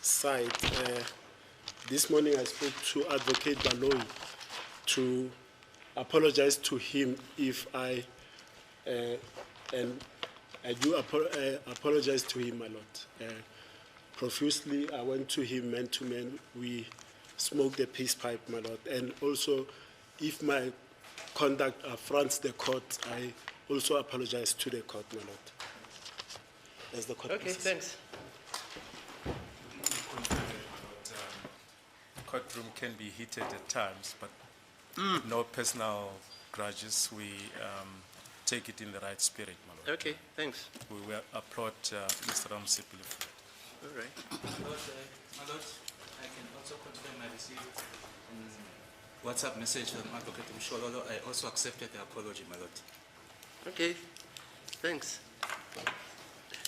side. This morning I spoke to Advocate Baloyi to apologize to him if and I do apologize to him a lot. Profusely, I went to him man to man. We smoked the peace pipe, my lord. And also, if my conduct affronts the court, I also apologize to the court, my lord. As the court Okay, thanks. Courtroom can be heated at times, but no personal grudges. We take it in the right spirit, my lord. Okay, thanks. We will applaud Mr. Ramsipili. All right. My Lord, I can also confirm I received WhatsApp message from Advocate Mshololo. I also accepted the apology, my Lord. Okay, thanks.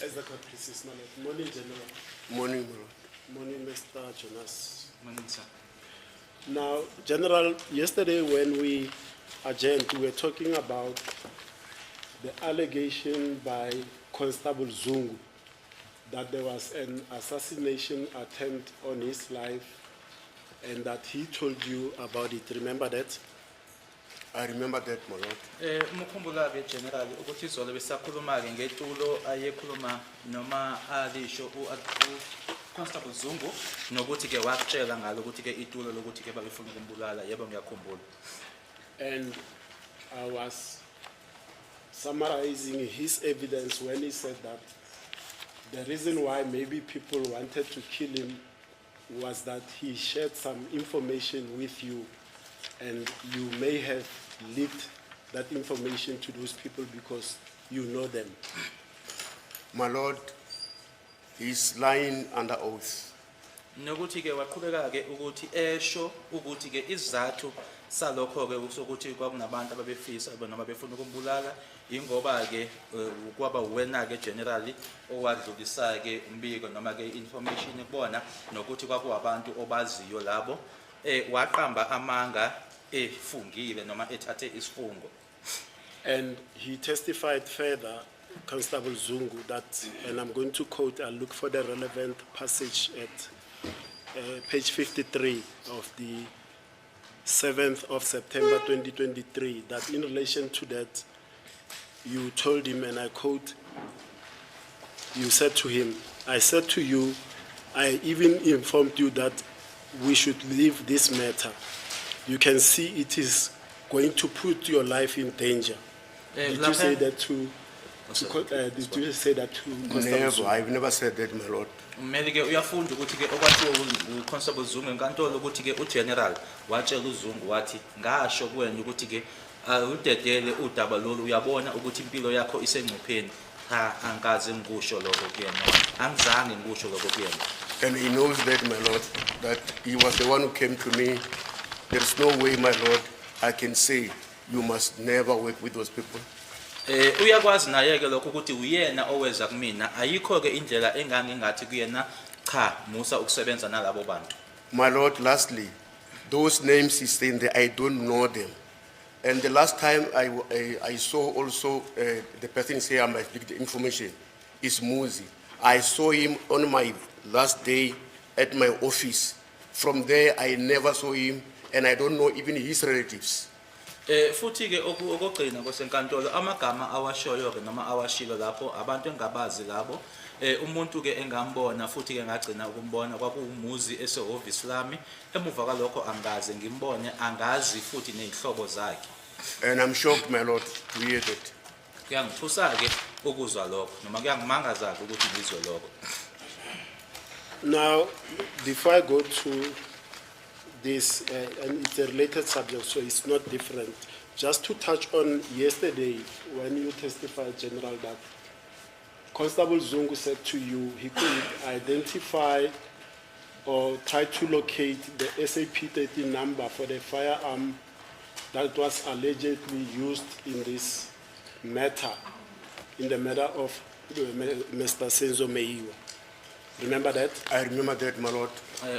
As the court pleases, my lord. Morning, General. Morning, my lord. Morning, Mr. Jonas. Morning, sir. Now, General, yesterday when we adjourned, we were talking about the allegation by Constable Zungu that there was an assassination attempt on his life and that he told you about it. Remember that? I remember that, my lord. Mukhumbula-ke General ukuthi izolo besakhuluma-ke ngetulo ayekhuluma noma alisho Constable Zungu nokuthi-ke wakutshela ngalo ukuthi-ke itulo lokuthi-ke babefuna ukumbulala. Yebo, ngiyakhumbula. And I was summarizing his evidence when he said that the reason why maybe people wanted to kill him was that he shared some information with you and you may have leaked that information to those people because you know them. My lord, he's lying under oath. Nokuthi-ke waqhubeka-ke ukuthi esho ukuthi-ke isizathu salokho-ke sokuthi kwakunabantu ababefisa noma befuna ukumbulala ingoba-ke kwaba wena-ke generally owadlulisa-ke umbiko noma-ke information kubona nokuthi kwakuwabantu obaziyo labo waqamba amanga efungile noma ethathe isifungo. And he testified further, Constable Zungu, that, and I'm going to quote, I'll look for the relevant passage at page 53 of the 7th of September 2023, that in relation to that, you told him, and I quote, you said to him, I said to you, I even informed you that we should leave this matter. You can see it is going to put your life in danger. Did you say that to did you say that to Never, I've never said that, my lord. Mmeli-ke uyafunda ukuthi-ke okwathiwa uConstable Zungu enkantolo ukuthi-ke uGeneral watshela uZungu wathi ngasho kuwena ukuthi-ke udedele udaba lolu uyabona ukuthi impilo yakho isengcupheni. Cha, angikaze ngikusho lokho kuyena. Angizange ngikusho lokho kuyena. And he knows that, my lord, that he was the one who came to me. There's no way, my lord, I can say you must never work with those people. Uyakwazi naye-ke lokho ukuthi uyena oweza kumina ayikho-ke indlela engangingathi kuyena cha musa ukusebenza nalabo bantu. My lord, lastly, those names he's saying there, I don't know them. And the last time I saw also the person say I might leak the information is Muzi. I saw him on my last day at my office. From there, I never saw him, and I don't know even his relatives. Futhi-ke okugcina kwesenkantolo amagama awashoyo-ke noma awashilo lapho abantu engabazi labo umuntu-ke engambona futhi-ke ngagcina ukumbona kwakuwumuzi esehhovisi lami emuva kwalokho angaze ngimbone angazi futhi ney'hlobo zakhe. And I'm shocked, my lord, to hear that. Kuyangithusa-ke ukuzwa lokho noma kuyangimangaza-ke ukuthi ngizwe lokho. Now, before I go to this, and it's a related subject, so it's not different. Just to touch on yesterday, when you testified, General, that Constable Zungu said to you he could identify or try to locate the SAP-30 number for the firearm that was allegedly used in this matter, in the matter of Mr. Senzo Meyiwa. Remember that? I remember that, my lord.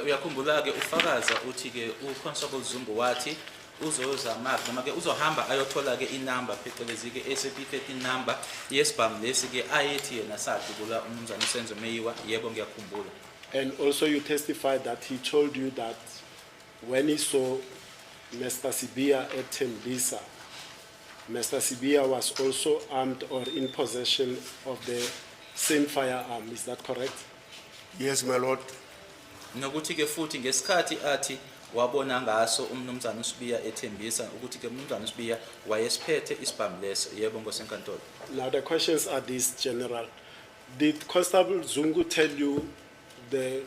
Uyakhumbula-ke ufakaza uthi-ke uConstable Zungu wathi uzozama noma-ke uzohamba ayothola-ke inamba phecelezi-ke SAP-30 number yesibhamu lesi-ke ayethi yena sadubula umnumzane uSenzo Meyiwa. Yebo, ngiyakhumbula. And also you testified that he told you that when he saw Mr. Sibia at Tembisa, Mr. Sibia was also armed or in possession of the same firearm. Is that correct? Yes, my lord. Nokuthi ke futhi ngesikhathi athi wabona ngaso umnumzana uSibiya ethembisa ukuthi ke umnumzana uSibiya wayesiphethe isibhamu leso. Yebo ngosenkantolo. Now the questions are these, General. Did Constable Zungu tell you the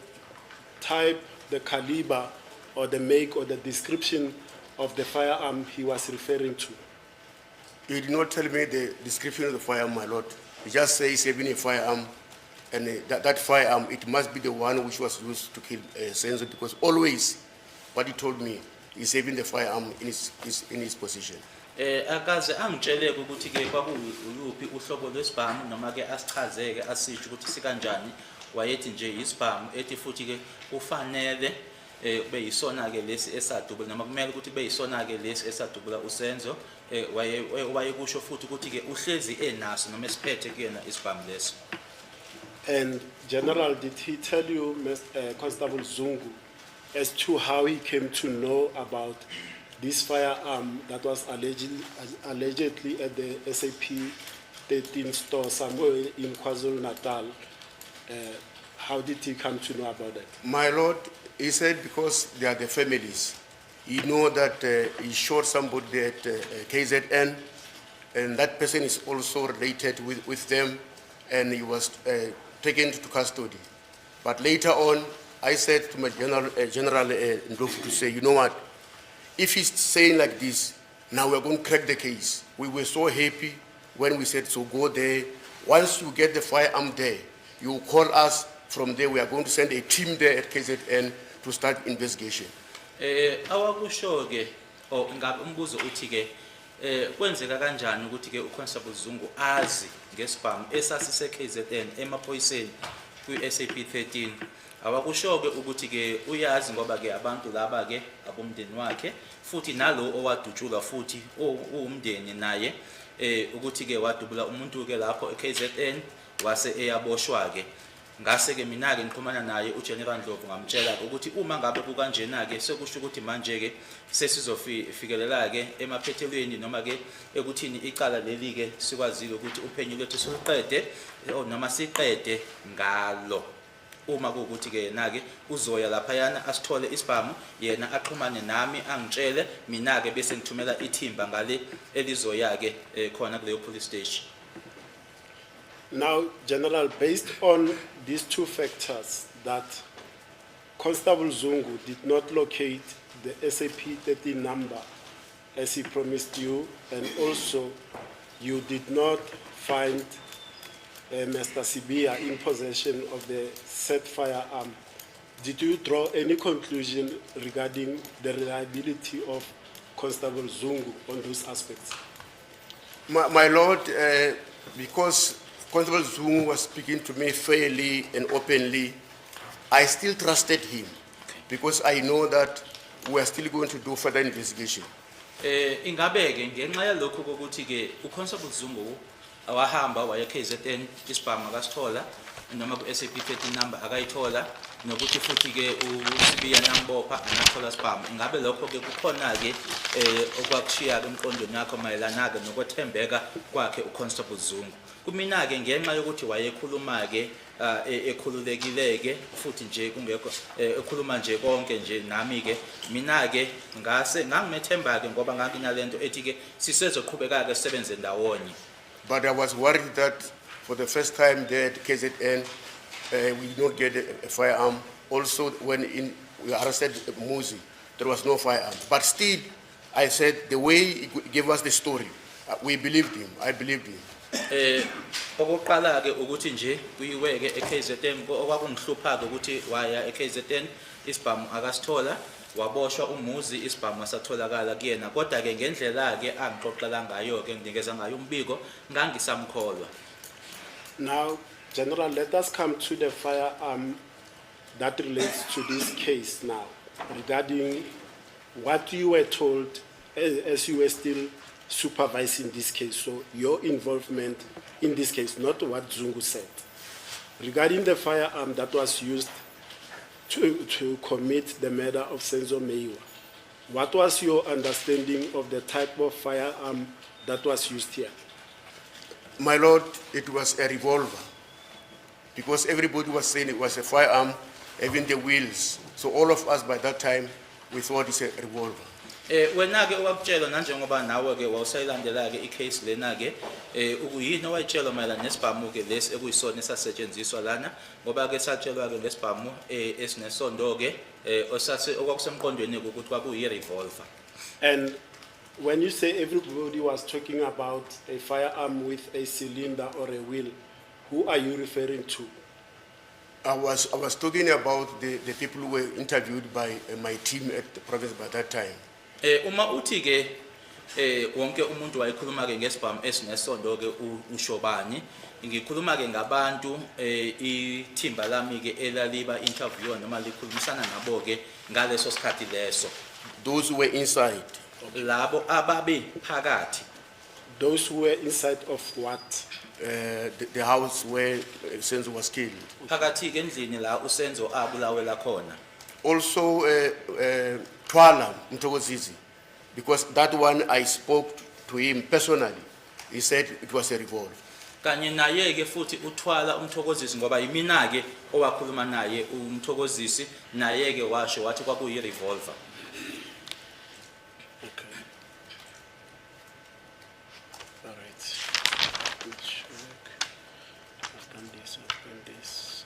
type, the caliber, or the make, or the description of the firearm he was referring to? He did not tell me the description of the firearm, my lord. He just says he's having a firearm, and that firearm, it must be the one which was used to kill Senzo, because always what he told me, he's having the firearm in his possession. Akaze angitsheleke ukuthi ke kwakuyuphi uhlobo lwesibhamu noma ke asichazeke asisho ukuthi sikanjani wayethi nje isibhamu ethi futhi ke ufanele kube yisona ke lesi esadubula noma kumele ukuthi kube yisona ke lesi esadubula uSenzo wayekusho futhi ukuthi ke uhlezi enaso noma esiphethe kuyena isibhamu leso. And General, did he tell you, Constable Zungu, as to how he came to know about this firearm that was allegedly at the SAP 13 store somewhere in KwaZulu-Natal? How did he come to know about it? My lord, he said because they are the families. He know that he shot somebody at KZN, and that person is also related with them, and he was taken to custody. But later on, I said to my General Ndlovu to say, you know what, if he's saying like this, now we're going to crack the case. We were so happy when we said, so go there. Once you get the firearm there, you call us. From there, we are going to send a team there at KZN to start investigation. Awakusho ke ngabe umbuzo uthi ke kwenzeka kanjani ukuthi ke uConstable Zungu azi ngesibhamu esasise KZN emaphoyiseni kwi-SAP 13? Awakusho ke ukuthi ke uyazi ngoba ke abantu laba ke abomndeni wakhe futhi nalo owadutshulwa futhi umndeni naye ukuthi ke wadubula umuntu ke lapho eKZN wase eyaboshwa ke. Ngase ke mina ke ngikhulumana naye uGeneral Ndlovu ngamtshela ukuthi uma ngabe kukanjena ke sekusho ukuthi manje ke sesizofikelela ke emaphethelweni noma ke ekuthini icala leli ke sikwazile ukuthi uphenyo lwethu siqede noma siqede ngalo. Uma ukuthi ke yena ke uzoya lapha yana asithole isibhamu yena axhumane nami angitshele mina ke bese ngithumela ithimba ngale elizoya ke khona kuleyo police station. Now, General, based on these two factors, that Constable Zungu did not locate the SAP 13 number as he promised you, and also you did not find Mr. Sibia in possession of the said firearm, did you draw any conclusion regarding the reliability of Constable Zungu on those aspects? My lord, because Constable Zungu was speaking to me fairly and openly, I still trusted him because I know that we are still going to do further investigation. Ingabe ke ngenxa yalokho ukuthi ke uConstable Zungu awahamba waya KZN isibhamu akasithola noma ku-SAP 13 number akayithola nokuthi futhi ke uSibiya nambopha anathola isibhamu. Ingabe lokho ke kukhona ke okwakushiya ke emqondweni yakho mayelana ke nokwethembeka kwakhe uConstable Zungu? Kumina ke ngenxa yokuthi wayekhuluma ke ekhululekile ke futhi nje kungekho ekhuluma nje konke nje nami ke mina ke ngase ngangimethemba ke ngoba nganginalento ethi ke sisezoqhubeka ke sisebenze ndawonye. But I was worried that for the first time there at KZN, we did not get a firearm. Also, when we arrested Muzi, there was no firearm. But still, I said the way he gave us the story, we believed him. I believed him. Okokuqala ke ukuthi nje kuyiwe ke eKZN okwakungihlupha ke ukuthi waya eKZN isibhamu akasithola waboshwa uMuzi isibhamu asatholakala kuyena kodwa ke ngendlela ke angixoxela ngayo ke nginikeza ngayo umbiko ngangisamkholwa. Now, General, let us come to the firearm that relates to this case now, regarding what you were told as you were still supervising this case, so your involvement in this case, not what Zungu said. Regarding the firearm that was used to commit the murder of Senzo Meiwa. What was your understanding of the type of firearm that was used here? My lord, it was a revolver, because everybody was saying it was a firearm, even the wheels. So all of us by that time, we thought it's a revolver. Wena ke wakutshela nanjengoba nawe ke wawusayilandela ke icase lena ke uyini owayitshela mayelana nesibhamu ke lesi ekuyisona esasetshenziswa lana ngoba ke satshelwa ke lesibhamu esinesondo ke okwakusemqondweni ukuthi kwakuyi revolver. And when you say everybody was talking about a firearm with a cylinder or a wheel, who are you referring to? I was talking about the people who were interviewed by my team at the province by that time. Uma uthi ke wonke umuntu wayekhuluma ke ngesibhamu esinesondo ke ushobani ngikhuluma ke ngabantu ithimba lami ke elaliba interview noma likhulumisana nabo ke ngaleso sikhathi leso. Those who were inside. Labo ababe phakathi. Those who were inside of what? The house where Senzo was killed. Phakathi ke endlini la uSenzo abulawela khona. Also, Twala Mtokozizi, because that one I spoke to him personally. He said it was a revolver. Kanye naye ke futhi uThwala uMthokozisi ngoba yimina ke owakhuluma naye uMthokozisi naye ke washo wathi kwakuyi revolver. Okay. All right. I've done this, I've done this.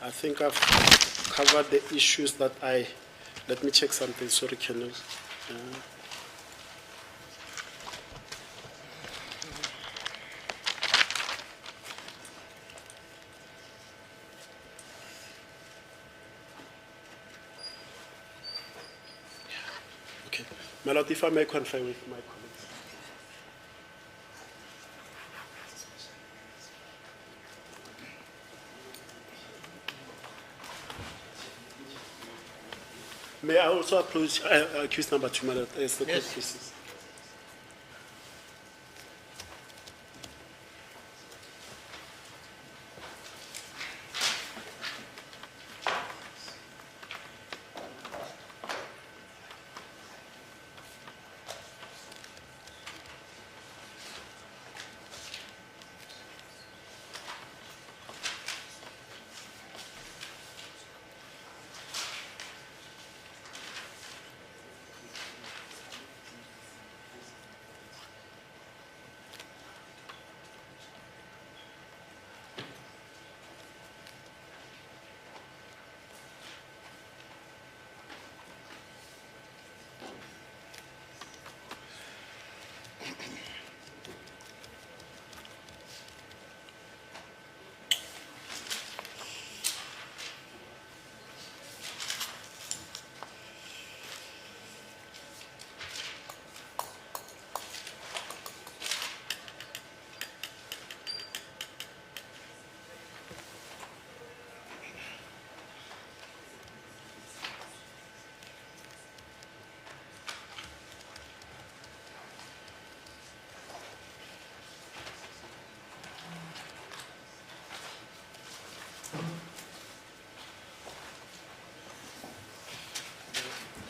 I think I've covered the issues that let me check something, sorry, Colonel. Okay. My Lord, if I may confer with my colleagues. May I also approach accused number 2, my Lord, as the court Yes. pleases.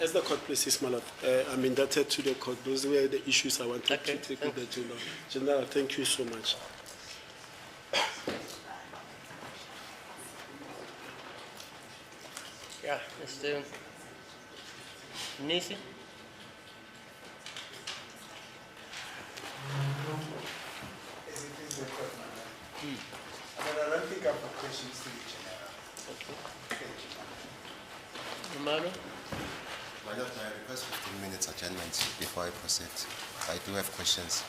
As the court pleases, my Lord, I'm indebted to the court. Those were the issues I wanted Okay, to take with the General. General, thank you so much. Yeah, Mr. Nisi? But I don't think I've got questions to the general. Romano? My Lord, may I request 15 minutes adjournment before I proceed? I do have questions.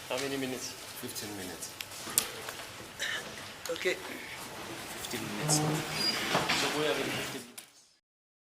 How many minutes? 15 minutes. Okay. 15 minutes. So we have 15 minutes.